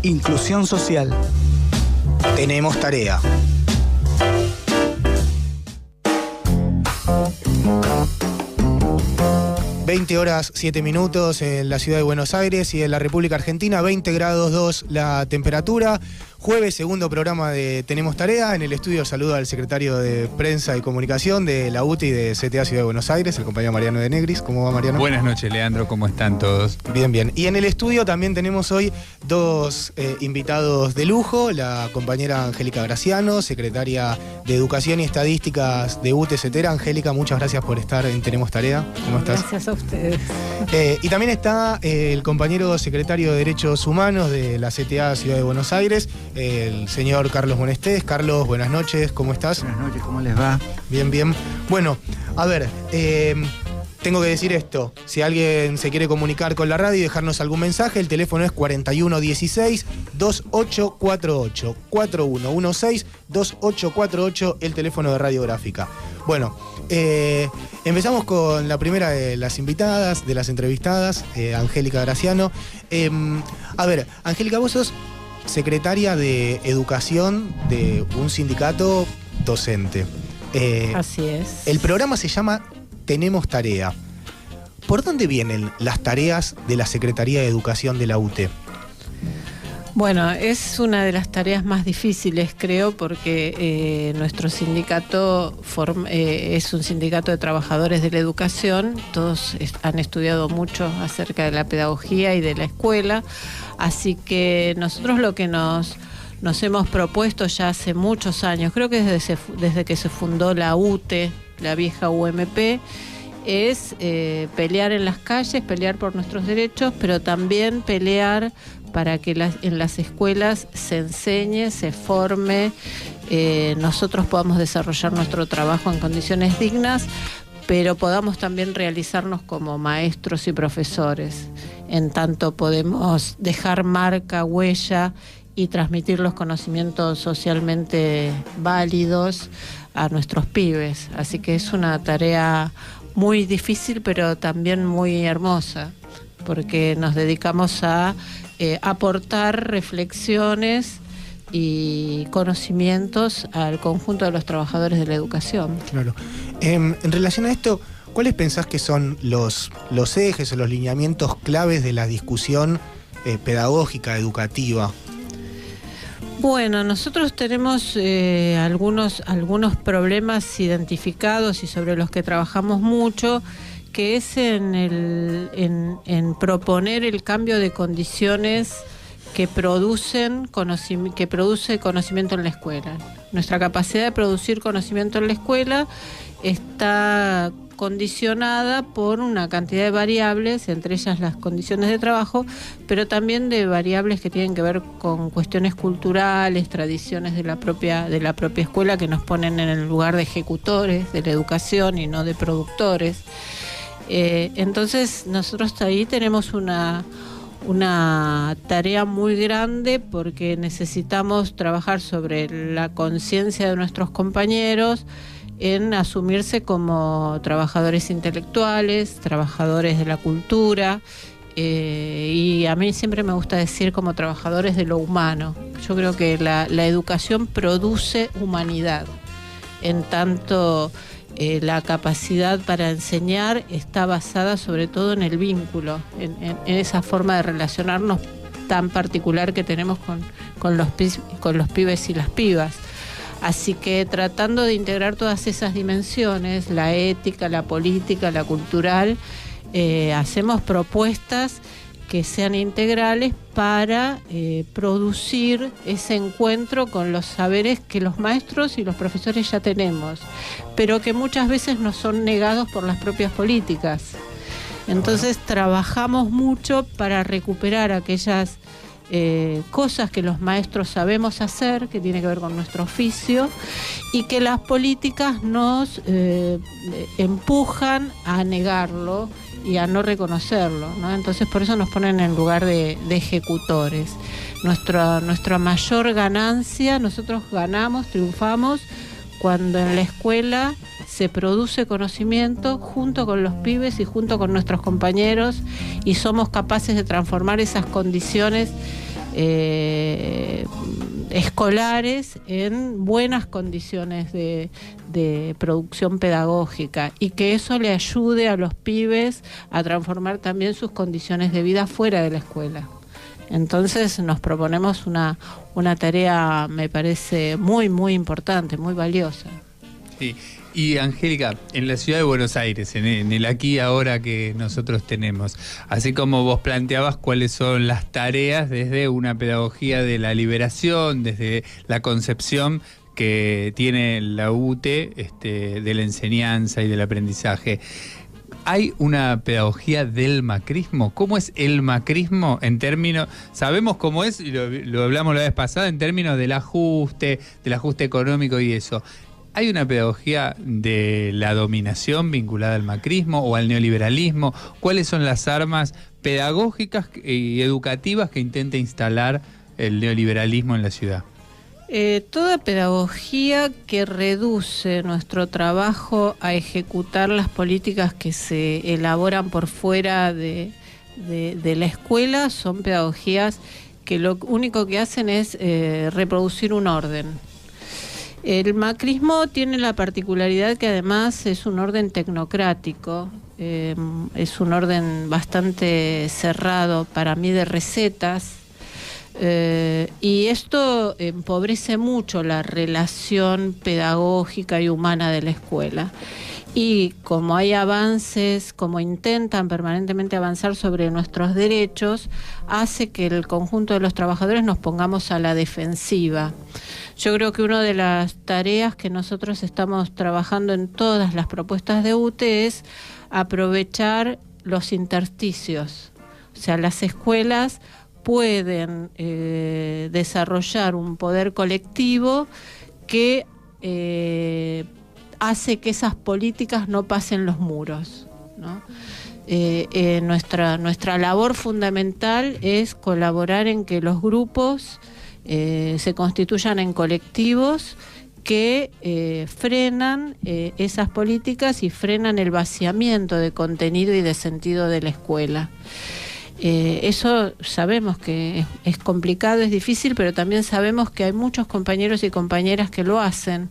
Inclusión social. Tenemos tarea. (20:07) en la ciudad de Buenos Aires y en la República Argentina, 20 grados 2 la temperatura. Jueves, segundo programa de Tenemos Tarea. En el estudio saludo al secretario de Prensa y Comunicación de la UTE y de CTA Ciudad de Buenos Aires, el compañero Mariano de Negris. ¿Cómo va, Mariano? Buenas noches, Leandro. ¿Cómo están todos? Bien, bien. Y en el estudio también tenemos hoy dos invitados de lujo. La compañera Angélica Graciano, secretaria de Educación y Estadísticas de UTE CETERA. Angélica, muchas gracias por estar en Tenemos Tarea. ¿Cómo estás? Gracias a ustedes. Y también está el compañero secretario de Derechos Humanos de la CTA Ciudad de Buenos Aires, el señor Carlos Bonestés. Carlos, buenas noches, ¿cómo estás? Buenas noches, ¿cómo les va? Bien, bien. Bueno, a ver, tengo que decir esto. Si alguien se quiere comunicar con la radio y dejarnos algún mensaje, el teléfono es 4116-2848. 4116-2848, el teléfono de Radiográfica. Bueno, empezamos con la primera de las invitadas, de las entrevistadas, Angélica Graciano. A ver, Angélica, vos sos secretaria de Educación de un sindicato docente. Así es. El programa se llama Tenemos Tarea. ¿Por dónde vienen las tareas de la Secretaría de Educación de la UTE? Bueno, es una de las tareas más difíciles, creo, porque nuestro sindicato es un sindicato de trabajadores de la educación. Todos han estudiado mucho acerca de la pedagogía y de la escuela, así que nosotros lo que nos hemos propuesto ya hace muchos años, creo que desde que se fundó la UTE, la vieja UMP, es pelear en las calles, pelear por nuestros derechos, pero también pelear para que en las escuelas se enseñe, se forme, nosotros podamos desarrollar nuestro trabajo en condiciones dignas, pero podamos también realizarnos como maestros y profesores. En tanto podemos dejar marca, huella y transmitir los conocimientos socialmente válidos a nuestros pibes. Así que es una tarea muy difícil, pero también muy hermosa, porque nos dedicamos a aportar reflexiones y conocimientos al conjunto de los trabajadores de la educación. Claro. En relación a esto, ¿cuáles pensás que son los ejes o los lineamientos claves de la discusión pedagógica, educativa? Bueno, nosotros tenemos algunos problemas identificados y sobre los que trabajamos mucho, que es en proponer el cambio de condiciones que produce conocimiento en la escuela. Nuestra capacidad de producir conocimiento en la escuela está condicionada por una cantidad de variables, entre ellas las condiciones de trabajo, pero también de variables que tienen que ver con cuestiones culturales, tradiciones de la propia escuela, que nos ponen en el lugar de ejecutores de la educación y no de productores. Entonces nosotros ahí tenemos una tarea muy grande, porque necesitamos trabajar sobre la conciencia de nuestros compañeros en asumirse como trabajadores intelectuales, trabajadores de la cultura, y a mí siempre me gusta decir como trabajadores de lo humano. Yo creo que la educación produce humanidad, en tanto la capacidad para enseñar está basada sobre todo en el vínculo, en esa forma de relacionarnos tan particular que tenemos con los pibes y las pibas. Así que tratando de integrar todas esas dimensiones, la ética, la política, la cultural, hacemos propuestas que sean integrales para producir ese encuentro con los saberes que los maestros y los profesores ya tenemos, pero que muchas veces nos son negados por las propias políticas. Entonces trabajamos mucho para recuperar aquellas cosas que los maestros sabemos hacer, que tiene que ver con nuestro oficio, y que las políticas nos empujan a negarlo y a no reconocerlo, ¿no? Entonces por eso nos ponen en lugar de ejecutores. Nuestra mayor ganancia, nosotros ganamos, triunfamos cuando en la escuela se produce conocimiento junto con los pibes y junto con nuestros compañeros, y somos capaces de transformar esas condiciones escolares en buenas condiciones de producción pedagógica, y que eso le ayude a los pibes a transformar también sus condiciones de vida fuera de la escuela. Entonces nos proponemos una tarea, me parece, muy, muy importante, muy valiosa. Sí. Y Angélica, en la ciudad de Buenos Aires, en el aquí y ahora que nosotros tenemos, así como vos planteabas cuáles son las tareas desde una pedagogía de la liberación, desde la concepción que tiene la UTE de la enseñanza y del aprendizaje, ¿hay una pedagogía del macrismo? ¿Cómo es el macrismo en términos, sabemos cómo es, y lo hablamos la vez pasada, en términos del ajuste económico y eso? ¿Hay una pedagogía de la dominación vinculada al macrismo o al neoliberalismo? ¿Cuáles son las armas pedagógicas y educativas que intenta instalar el neoliberalismo en la ciudad? Toda pedagogía que reduce nuestro trabajo a ejecutar las políticas que se elaboran por fuera de la escuela son pedagogías que lo único que hacen es reproducir un orden. El macrismo tiene la particularidad que además es un orden tecnocrático, es un orden bastante cerrado para mí de recetas, y esto empobrece mucho la relación pedagógica y humana de la escuela. Y como hay avances, como intentan permanentemente avanzar sobre nuestros derechos, hace que el conjunto de los trabajadores nos pongamos a la defensiva. Yo creo que una de las tareas que nosotros estamos trabajando en todas las propuestas de UTE es aprovechar los intersticios. O sea, las escuelas pueden desarrollar un poder colectivo que hace que esas políticas no pasen los muros, ¿no? Nuestra labor fundamental es colaborar en que los grupos se constituyan en colectivos que frenan esas políticas y frenan el vaciamiento de contenido y de sentido de la escuela. Eso sabemos que es complicado, es difícil, pero también sabemos que hay muchos compañeros y compañeras que lo hacen.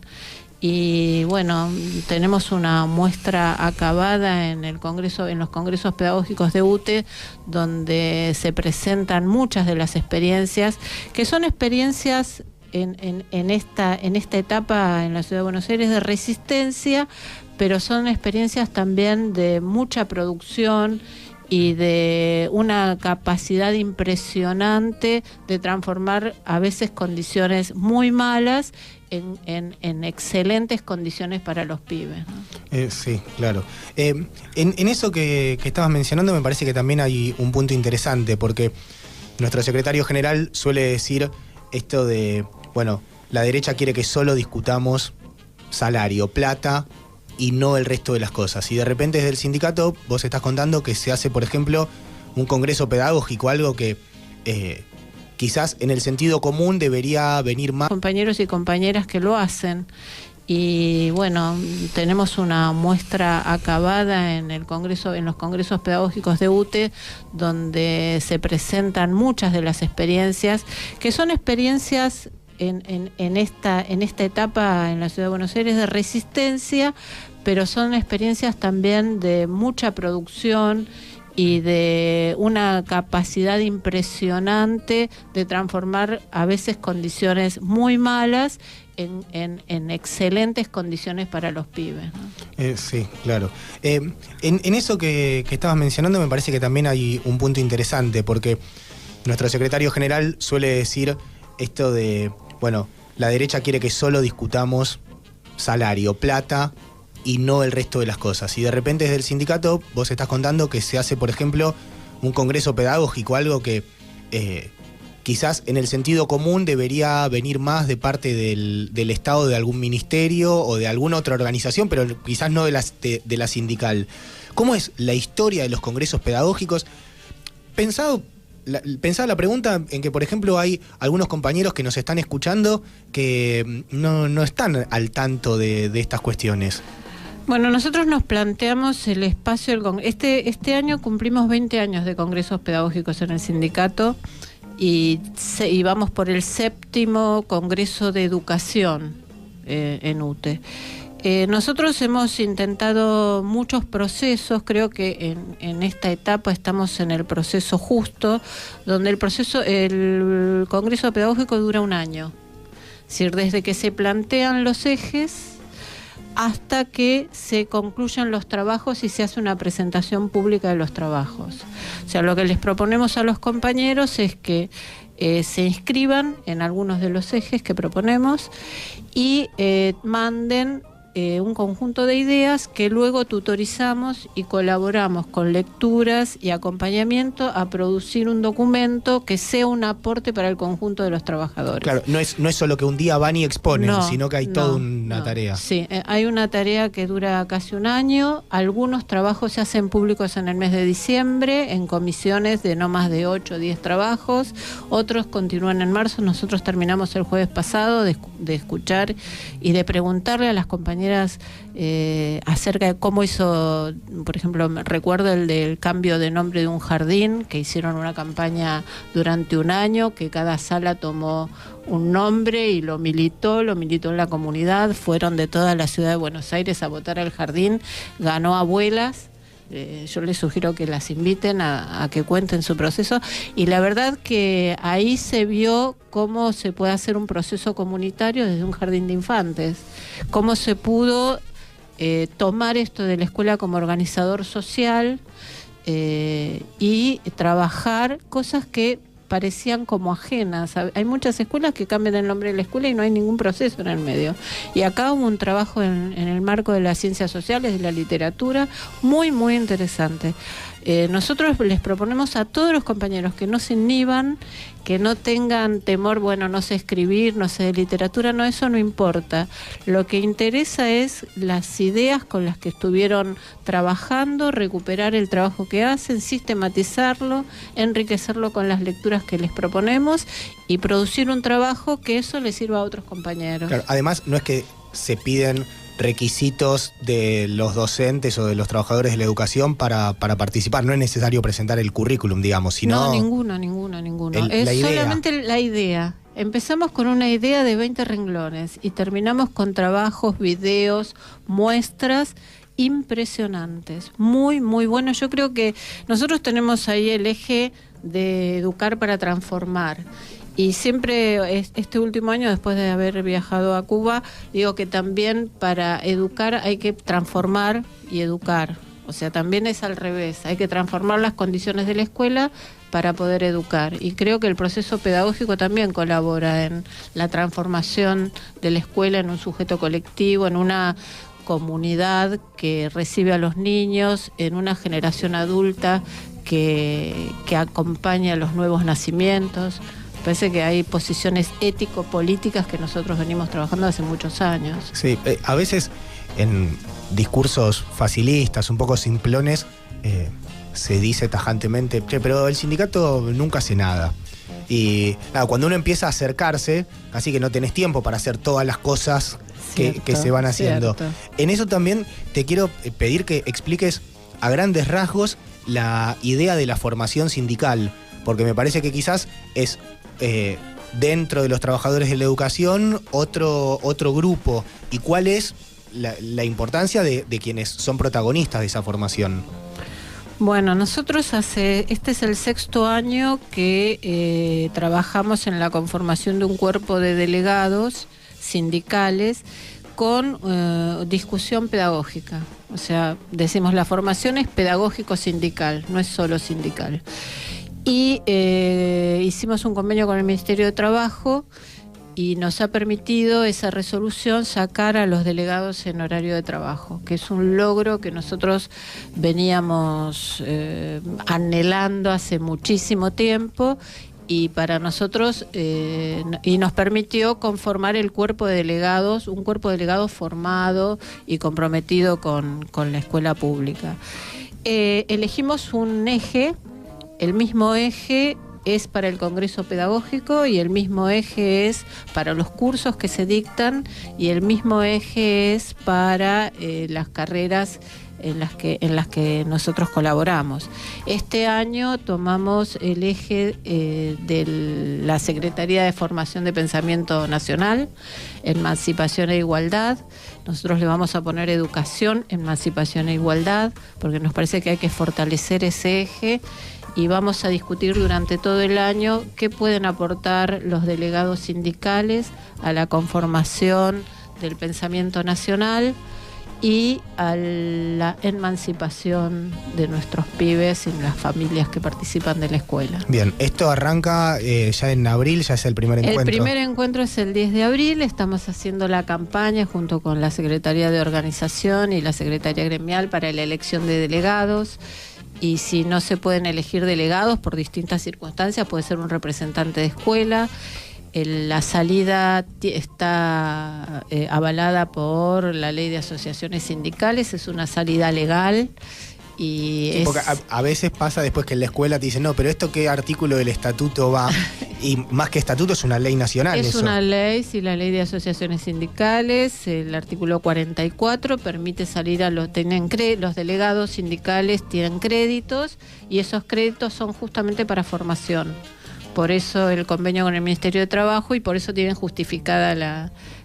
Y bueno, tenemos una muestra acabada en los congresos pedagógicos de UTE, donde se presentan muchas de las experiencias, que son experiencias en esta etapa en la Ciudad de Buenos Aires de resistencia, pero son experiencias también de mucha producción y de una capacidad impresionante de transformar a veces condiciones muy malas en excelentes condiciones para los pibes, ¿no? Sí, claro. En eso que estabas mencionando me parece que también hay un punto interesante, porque nuestro secretario general suele decir esto de, bueno, la derecha quiere que solo discutamos salario, plata y no el resto de las cosas. Y de repente desde el sindicato vos estás contando que se hace, por ejemplo, un congreso pedagógico, algo que quizás en el sentido común debería venir más. Compañeros y compañeras que lo hacen. Y bueno, tenemos una muestra acabada en los congresos pedagógicos de UTE, donde se presentan muchas de las experiencias, que son experiencias en esta etapa en la Ciudad de Buenos Aires de resistencia, pero son experiencias también de mucha producción y de una capacidad impresionante de transformar a veces condiciones muy malas en excelentes condiciones para los pibes, ¿no? Sí, claro. En eso que estabas mencionando me parece que también hay un punto interesante, porque nuestro secretario general suele decir esto de, bueno, la derecha quiere que solo discutamos salario, plata y no el resto de las cosas. Y de repente desde el sindicato vos estás contando que se hace, por ejemplo, un congreso pedagógico, algo que quizás en el sentido común debería venir más de parte del Estado, de algún ministerio o de alguna otra organización, pero quizás no de la sindical. ¿Cómo es la historia de los congresos pedagógicos? Pensaba la pregunta en que, por ejemplo, hay algunos compañeros que nos están escuchando que no están al tanto de estas cuestiones. Bueno, nosotros nos planteamos el espacio del Congreso. Este año cumplimos 20 años de congresos pedagógicos en el sindicato y vamos por el 7º Congreso de Educación en UTE. Nosotros hemos intentado muchos procesos, creo que en esta etapa estamos en el proceso justo, donde el Congreso Pedagógico dura un año. Es decir, desde que se plantean los ejes hasta que se concluyan los trabajos y se hace una presentación pública de los trabajos. O sea, lo que les proponemos a los compañeros es que se inscriban en algunos de los ejes que proponemos y manden un conjunto de ideas que luego tutorizamos y colaboramos con lecturas y acompañamiento a producir un documento que sea un aporte para el conjunto de los trabajadores. Claro, no es solo que un día van y exponen, sino que hay toda una tarea. Sí, hay una tarea que dura casi un año. Algunos trabajos se hacen públicos en el mes de diciembre, en comisiones de no más de 8 o 10 trabajos. Otros continúan en marzo. Nosotros terminamos el jueves pasado de escuchar y de preguntarle a las compañeras acerca de cómo hizo, por ejemplo, recuerdo el del cambio de nombre de un jardín, que hicieron una campaña durante un año, que cada sala tomó un nombre y lo militó en la comunidad, fueron de toda la ciudad de Buenos Aires a votar al jardín, ganó Abuelas. Yo les sugiero que las inviten a que cuenten su proceso, y la verdad que ahí se vio cómo se puede hacer un proceso comunitario desde un jardín de infantes, cómo se pudo tomar esto de la escuela como organizador social y trabajar cosas que parecían como ajenas. Hay muchas escuelas que cambian el nombre de la escuela y no hay ningún proceso en el medio. Y acá hubo un trabajo en el marco de las ciencias sociales, de la literatura, muy, muy interesante. Nosotros les proponemos a todos los compañeros que no se inhiban, que no tengan temor, bueno, no sé escribir, no sé de literatura, no, eso no importa. Lo que interesa es las ideas con las que estuvieron trabajando, recuperar el trabajo que hacen, sistematizarlo, enriquecerlo con las lecturas que les proponemos y producir un trabajo que eso les sirva a otros compañeros. Claro, además, no es que se piden requisitos de los docentes o de los trabajadores de la educación para participar. No es necesario presentar el currículum, digamos, sino... No, ninguno. Es solamente la idea. Empezamos con una idea de 20 renglones y terminamos con trabajos, videos, muestras impresionantes. Muy, muy buenos. Yo creo que nosotros tenemos ahí el eje de educar para transformar. Y siempre, este último año, después de haber viajado a Cuba, digo que también para educar hay que transformar y educar. O sea, también es al revés. Hay que transformar las condiciones de la escuela para poder educar. Y creo que el proceso pedagógico también colabora en la transformación de la escuela en un sujeto colectivo, en una comunidad que recibe a los niños, en una generación adulta que acompaña a los nuevos nacimientos. Parece que hay posiciones ético-políticas que nosotros venimos trabajando hace muchos años. Sí, a veces en discursos facilistas, un poco simplones, se dice tajantemente, pero el sindicato nunca hace nada. Y nada, cuando uno empieza a acercarse, así que no tenés tiempo para hacer todas las cosas que se van haciendo. Cierto. En eso también te quiero pedir que expliques a grandes rasgos la idea de la formación sindical, porque me parece que quizás es... dentro de los trabajadores de la educación, otro grupo. ¿Y cuál es la importancia de quienes son protagonistas de esa formación? Bueno, nosotros este es el 6º año que trabajamos en la conformación de un cuerpo de delegados sindicales con discusión pedagógica. O sea, decimos, la formación es pedagógico-sindical, no es solo sindical. Y hicimos un convenio con el Ministerio de Trabajo y nos ha permitido esa resolución sacar a los delegados en horario de trabajo, que es un logro que nosotros veníamos anhelando hace muchísimo tiempo, y para nosotros y nos permitió conformar el cuerpo de delegados, un cuerpo de delegados formado y comprometido con la escuela pública. Elegimos un eje. El mismo eje es para el Congreso Pedagógico y el mismo eje es para los cursos que se dictan y el mismo eje es para las carreras en las que nosotros colaboramos. Este año tomamos el eje de la Secretaría de Formación de Pensamiento Nacional, Emancipación e Igualdad. Nosotros le vamos a poner educación, emancipación e igualdad, porque nos parece que hay que fortalecer ese eje, y vamos a discutir durante todo el año qué pueden aportar los delegados sindicales a la conformación del pensamiento nacional y a la emancipación de nuestros pibes y las familias que participan de la escuela. Bien, esto arranca ya en abril, ya es el primer encuentro. El primer encuentro es el 10 de abril, estamos haciendo la campaña junto con la Secretaría de Organización y la Secretaría Gremial para la elección de delegados. Y si no se pueden elegir delegados por distintas circunstancias, puede ser un representante de escuela. La salida está avalada por la Ley de Asociaciones Sindicales, es una salida legal. Y sí, porque a veces pasa después que en la escuela te dicen, no, pero esto qué artículo del estatuto va, y más que estatuto es una ley nacional. Es eso. Una ley, sí, la Ley de Asociaciones Sindicales, el artículo 44 permite salir a los delegados sindicales tienen créditos, y esos créditos son justamente para formación. Por eso el convenio con el Ministerio de Trabajo, y por eso tienen justificada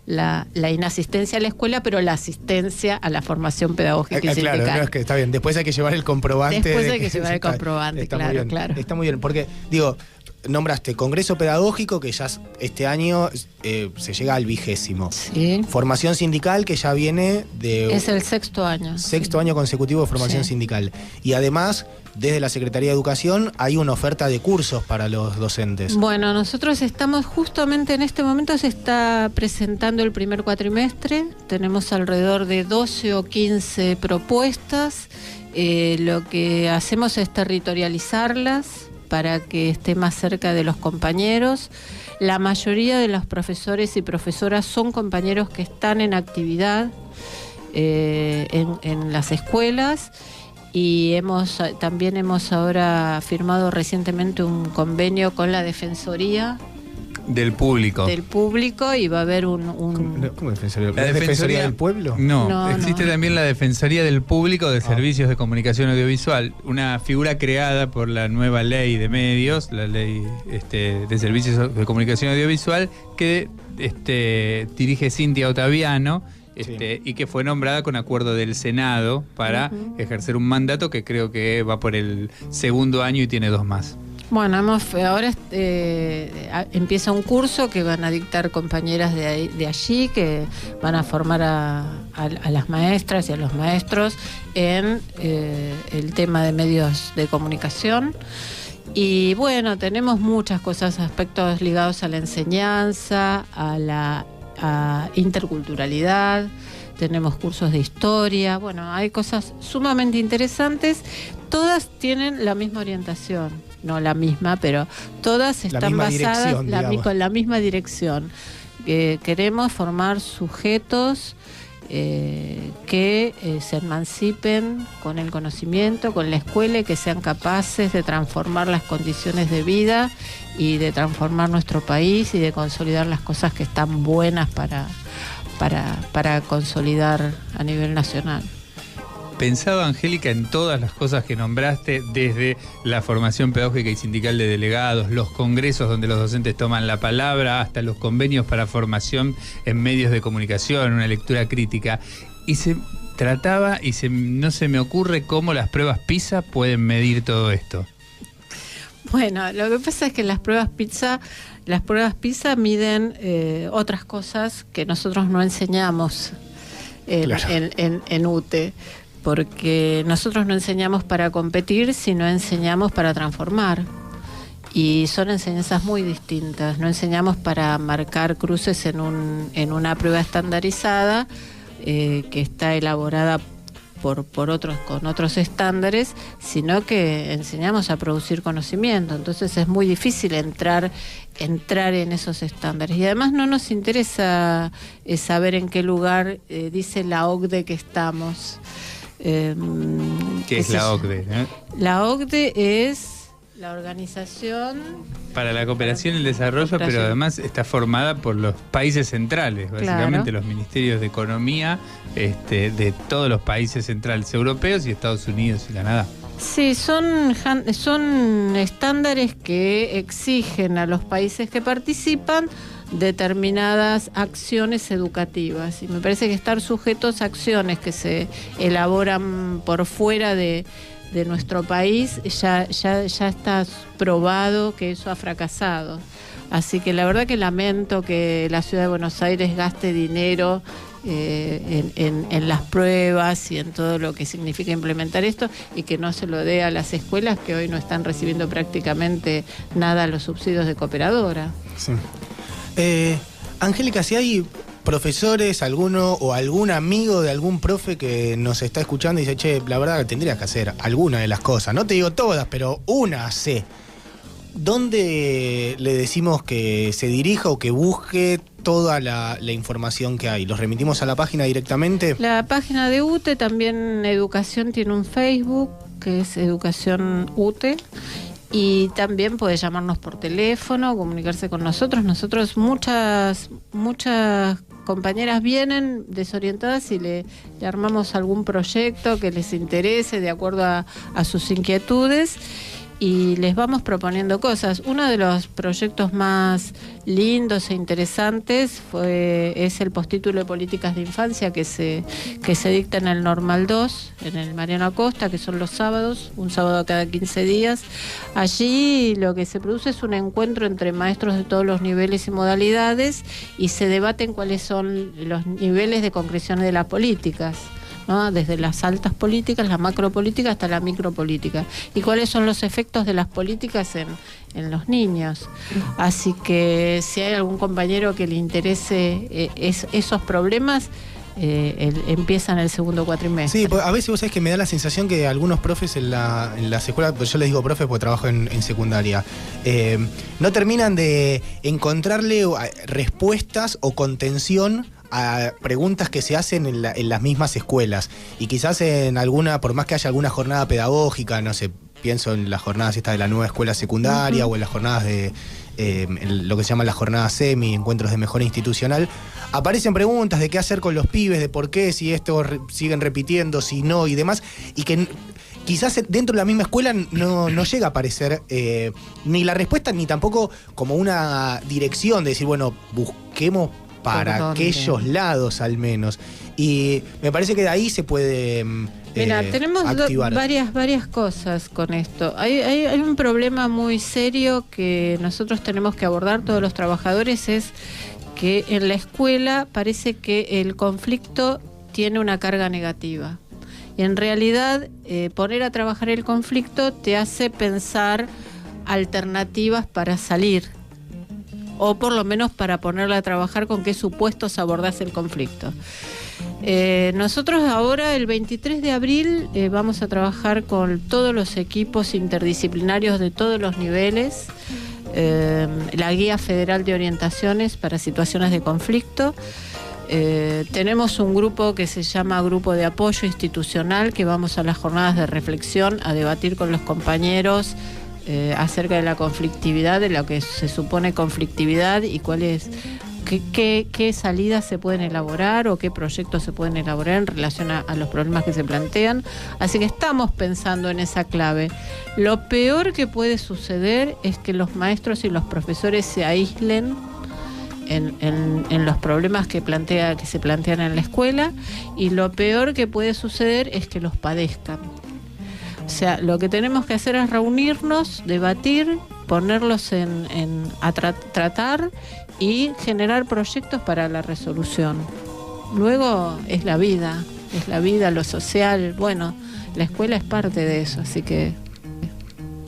la inasistencia a la escuela, pero la asistencia a la formación pedagógica y sindical. Claro, no, es que está bien. Después hay que llevar el comprobante. Después hay que llevar el comprobante, claro, claro. Está muy bien, porque, digo, nombraste Congreso Pedagógico, que ya este año se llega al 20º. Sí. Formación sindical, que ya viene de... Es el 6º año. Sexto año consecutivo de formación sindical. Y además, desde la Secretaría de Educación hay una oferta de cursos para los docentes. Bueno, nosotros estamos justamente en este momento, se está presentando el primer cuatrimestre, tenemos alrededor de 12 o 15 propuestas, lo que hacemos es territorializarlas para que esté más cerca de los compañeros. La mayoría de los profesores y profesoras son compañeros que están en actividad en las escuelas. Y también hemos ahora firmado recientemente un convenio con la Defensoría del Público. Y va a haber ¿Cómo Defensoría? ¿La Defensoría del Pueblo? No, existe también la Defensoría del Público de Servicios de Comunicación Audiovisual, una figura creada por la nueva ley de medios, la ley de Servicios de Comunicación Audiovisual, que dirige Cintia Ottaviano. Y que fue nombrada con acuerdo del Senado para ejercer un mandato que creo que va por el 2º año y tiene 2 más. Bueno, ahora empieza un curso que van a dictar compañeras de allí, que van a formar a las maestras y a los maestros en el tema de medios de comunicación. Y bueno, tenemos muchas cosas, aspectos ligados a la enseñanza, a interculturalidad, tenemos cursos de historia, bueno, hay cosas sumamente interesantes, todas tienen la misma orientación, no la misma, pero todas están basadas con la misma dirección. Queremos formar sujetos que se emancipen con el conocimiento, con la escuela, y que sean capaces de transformar las condiciones de vida y de transformar nuestro país y de consolidar las cosas que están buenas para consolidar a nivel nacional. Pensado, Angélica, en todas las cosas que nombraste, desde la formación pedagógica y sindical de delegados, los congresos donde los docentes toman la palabra, hasta los convenios para formación en medios de comunicación, una lectura crítica, y se trataba, no se me ocurre cómo las pruebas PISA pueden medir todo esto. Bueno, lo que pasa es que las pruebas PISA miden otras cosas que nosotros no enseñamos en UTE. Porque nosotros no enseñamos para competir, sino enseñamos para transformar. Y son enseñanzas muy distintas. No enseñamos para marcar cruces en una prueba estandarizada que está elaborada por otros, con otros estándares, sino que enseñamos a producir conocimiento. Entonces es muy difícil entrar en esos estándares. Y además no nos interesa saber en qué lugar dice la OCDE que estamos. ¿Qué es la OCDE? La OCDE es La organización para la cooperación y el desarrollo, pero además está formada por los países centrales, básicamente los ministerios de economía de todos los países centrales europeos y Estados Unidos y Canadá. Sí, son estándares que exigen a los países que participan determinadas acciones educativas, y me parece que estar sujetos a acciones que se elaboran por fuera de nuestro país ya está probado que eso ha fracasado. Así que la verdad que lamento que la Ciudad de Buenos Aires gaste dinero en las pruebas y en todo lo que significa implementar esto, y que no se lo dé a las escuelas que hoy no están recibiendo prácticamente nada los subsidios de cooperadora. Sí. Angélica, si hay profesores, alguno o algún amigo de algún profe que nos está escuchando y dice, che, la verdad que tendrías que hacer alguna de las cosas, no te digo todas, pero una sé. ¿Dónde le decimos que se dirija o que busque toda la información que hay? ¿Los remitimos a la página directamente? La página de UTE, también Educación tiene un Facebook, que es Educación UTE. Y también puede llamarnos por teléfono, comunicarse con nosotros. Nosotros muchas compañeras vienen desorientadas y le armamos algún proyecto que les interese de acuerdo a sus inquietudes, y les vamos proponiendo cosas. Uno de los proyectos más lindos e interesantes es el postítulo de Políticas de Infancia que se dicta en el Normal 2, en el Mariano Acosta, que son los sábados, un sábado cada 15 días. Allí lo que se produce es un encuentro entre maestros de todos los niveles y modalidades, y se debaten cuáles son los niveles de concreción de las políticas, ¿no? Desde las altas políticas, la macropolítica hasta la micropolítica, y cuáles son los efectos de las políticas en los niños. Así que si hay algún compañero que le interese esos problemas, empiezan el segundo cuatrimestre. Sí, pues a veces vos sabés que me da la sensación que algunos profes en las escuelas, pues yo les digo profes porque trabajo en secundaria, no terminan de encontrarle respuestas o contención a preguntas que se hacen en las mismas escuelas, y quizás en alguna, por más que haya alguna jornada pedagógica, no sé, pienso en las jornadas estas de la nueva escuela secundaria, o en las jornadas de lo que se llama las jornadas semi, encuentros de mejora institucional, aparecen preguntas de qué hacer con los pibes, de por qué, si esto siguen repitiendo, si no y demás, y que quizás dentro de la misma escuela no llega a aparecer ni la respuesta ni tampoco como una dirección de decir, bueno, busquemos para aquellos lados al menos. Y me parece que de ahí se puede Mira, tenemos activar varias cosas con esto. Hay un problema muy serio que nosotros tenemos que abordar todos los trabajadores, es que en la escuela parece que el conflicto tiene una carga negativa. Y en realidad poner a trabajar el conflicto te hace pensar alternativas para salir, o por lo menos para ponerla a trabajar con qué supuestos abordás el conflicto. Nosotros ahora, el 23 de abril, vamos a trabajar con todos los equipos interdisciplinarios de todos los niveles, la Guía Federal de Orientaciones para Situaciones de Conflicto. Tenemos un grupo que se llama Grupo de Apoyo Institucional, que vamos a las jornadas de reflexión a debatir con los compañeros acerca de la conflictividad, de lo que se supone conflictividad y qué salidas se pueden elaborar o qué proyectos se pueden elaborar en relación a los problemas que se plantean. Así que estamos pensando en esa clave. Lo peor que puede suceder es que los maestros y los profesores se aíslen en los problemas que se plantean en la escuela, y lo peor que puede suceder es que los padezcan. O sea, lo que tenemos que hacer es reunirnos, debatir, ponerlos a tratar y generar proyectos para la resolución. Luego es la vida, lo social. Bueno, la escuela es parte de eso, así que...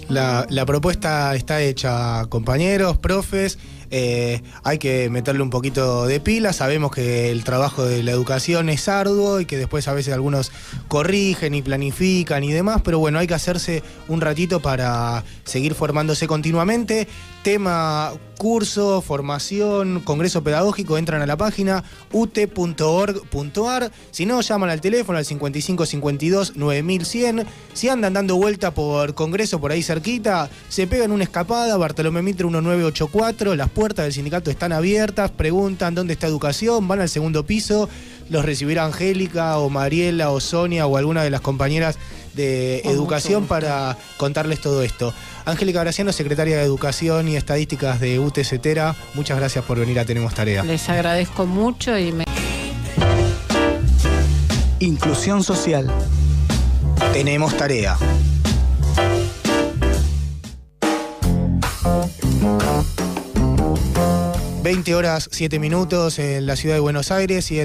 La propuesta está hecha, compañeros, profes. hay que meterle un poquito de pila. Sabemos que el trabajo de la educación es arduo y que después a veces algunos corrigen y planifican y demás, pero bueno, hay que hacerse un ratito para seguir formándose continuamente. Tema, curso, formación, congreso pedagógico, entran a la página ute.org.ar. Si no, llaman al teléfono al 5552 9100. Si andan dando vuelta por congreso por ahí cerquita, se pegan una escapada, Bartolomé Mitre 1984, las puertas del sindicato están abiertas, preguntan dónde está educación, van al segundo piso, los recibirá Angélica o Mariela o Sonia o alguna de las compañeras de educación para contarles todo esto. Angélica Graciano, secretaria de Educación y Estadísticas de UTE Cetera, muchas gracias por venir a Tenemos Tarea. Les agradezco mucho y Inclusión social. Tenemos tarea. ...20 horas 7 minutos en la ciudad de Buenos Aires y